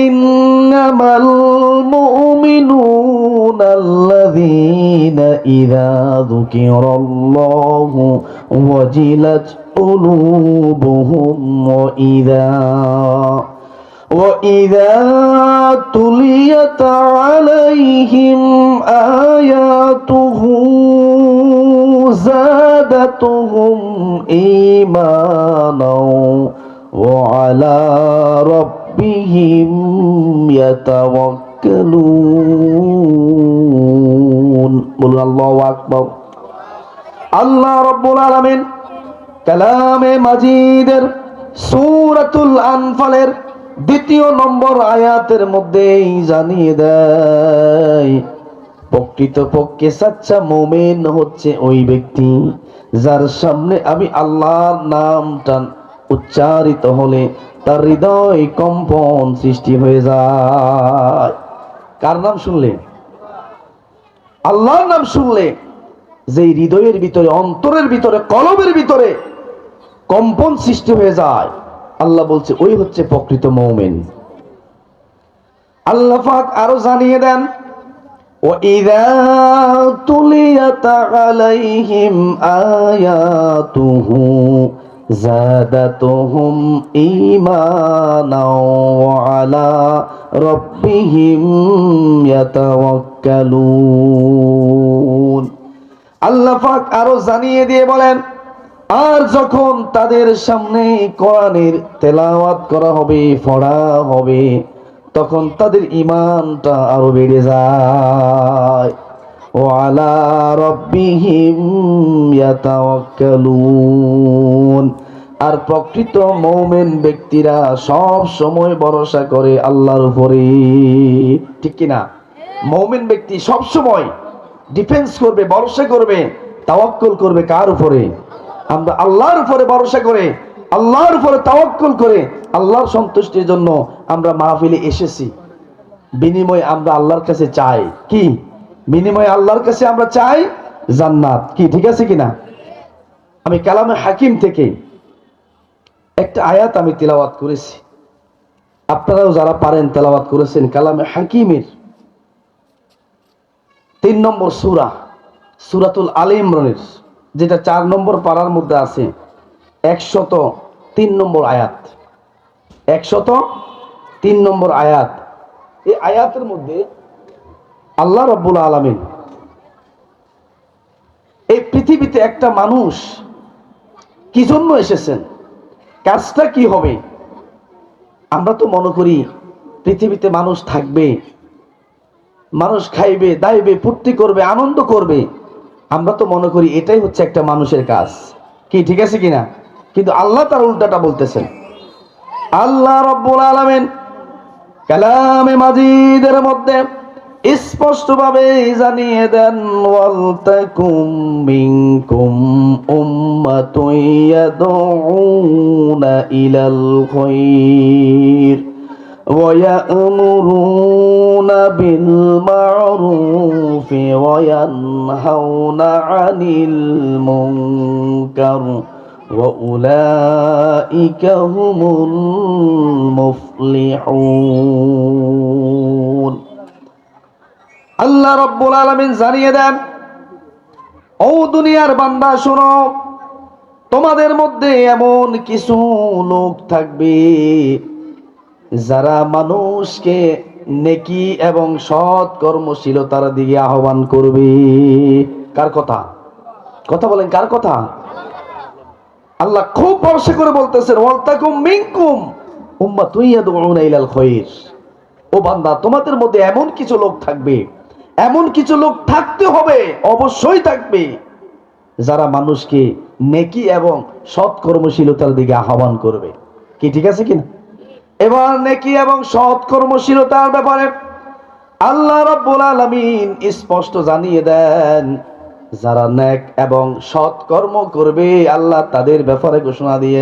ইন্নামাল মুমিনুনা আল্লাযীনা ইযা যুকিরাল্লাহু ওয়াজিলাত কুলুবুহুম وإذا تليت عليهم آياته زادتهم إيمانا وعلى ربهم يتوكلون بلوا الله أكبر আল্লাহ রাব্বুল আলামিন কালামে মাজিদের সূরাতুল আনফালের দ্বিতীয় নম্বর আয়াতের মধ্যে জানিয়ে দেয় প্রকৃতপক্ষে সচ্চা মুমিন হচ্ছে ওই ব্যক্তি যার সামনে আমি আল্লাহর নামটা উচ্চারিত হলে তার হৃদয় কম্পন সৃষ্টি হয়ে যায়। কার নাম শুনলে? আল্লাহর নাম শুনলে যে হৃদয়ের ভিতরে, অন্তরের ভিতরে, কলবের ভিতরে কম্পন সৃষ্টি হয়ে যায়, আল্লাহ বলছে ওই হচ্ছে প্রকৃত মুমিন। আল্লাহ পাক আরো জানিয়ে দেন وَإِذَا تُلِيَتْ عَلَيْهِمْ آيَاتُهُ زَادَتْهُمْ إِيمَانًا وَعَلَى رَبِّهِمْ يَتَوَكَّلُونَ। আল্লাহ পাক আরো জানিয়ে দিয়ে বলেন, আর যখন তাদের সামনে কোরআনের তেলাওয়াত করা হবে, পড়া হবে, তখন তাদের ঈমানটা আরো বেড়ে যায়। ওয়ালা রাব্বিহিম ইয়াতাওয়াক্কালুন। আর প্রকৃত মুমিন ব্যক্তিরা সব সময় ভরসা করে আল্লাহর উপরে। ঠিক কি না? মুমিন ব্যক্তি সব সময় ডিফেন্স করবে, ভরসা করবে, তাওয়াক্কুল করবে কার উপরে? আমরা আল্লাহর উপরে ভরসা করে, আল্লাহর উপরে তাওয়াক্কুল করে, আল্লাহর সন্তুষ্টির জন্য আমরা মাহফিলে এসেছি। বিনিময়ে আমরা আল্লাহর কাছে চাই কি? বিনিময়ে আল্লাহর কাছে আমরা চাই জান্নাত। কি ঠিক আছে কিনা? আমি কালামে হাকিম থেকে একটা আয়াত আমি তেলাওয়াত করেছি, আপনারাও যারা পারেন তেলাওয়াত করেছেন। কালামে হাকিমের 3 নম্বর সূরা, সূরাতুল আলে ইমরানের, যেটা 4 নম্বর পারার মধ্যে আছে, 103 নম্বর আয়াত। 103 নম্বর আয়াত। এই আয়াতের মধ্যে আল্লাহ রাব্বুল আলামিন এই পৃথিবীতে একটা মানুষ কি জন্য এসেছেন, কাজটা কি হবে। আমরা তো মনে করি পৃথিবীতে মানুষ থাকবে, মানুষ খাইবে, দাইবে, ফুর্তি করবে, আনন্দ করবে। আমরা তো মনে করি এটাই হচ্ছে একটা মানুষের কাজ। কি ঠিক আছে কিনা? কিন্তু আল্লাহ তার উল্টাটা বলতেছেন। আল্লাহ রাব্বুল আলামিন কালামে মাজিদের মধ্যে স্পষ্টভাবে জানিয়ে দেন, ওয়ালতাকুম মিনকুম উম্মাতুন ইয়াদউনা ইলাল খায়র ওয়া ইয়া'মুরুনা বিল মা'রুফি ওয়া ইয়ানহাউনা আনিল মুনকার ওয়া উলাইকা হুমুল মুফলিহুন। আল্লাহ রাব্বুল আলামিন জানিয়ে দেন, ও দুনিয়ার বান্দা শোনো, তোমাদের মধ্যে এমন কিছু লোক থাকবে যারা মানুষকে নেকি এবং সৎ কর্মশীলতার দিকে আহ্বান করবে। কার কথা? কথা বলেন, কার কথা? আল্লাহ খুব ভরসা করে বলতেছেন, ওয়ালতাকুম মিনকুম উম্মাতুন ইয়াদউনা ইলাল খায়র। ও বান্দা, তোমাদের মধ্যে এমন কিছু লোক থাকবে, এমন কিছু লোক থাকতে হবে, অবশ্যই থাকবে, যারা মানুষকে নেকি এবং সৎ কর্মশীলতার দিকে আহ্বান করবে। কি ঠিক আছে কিনা? এবার নেকি এবং সৎ কর্মশীলতার ব্যাপারে আল্লাহ রাব্বুল আলামিন স্পষ্ট জানিয়ে দেন, যারা নেক এবং সৎ কর্ম করবে আল্লাহ তাদের ব্যাপারে ঘোষণা দিয়ে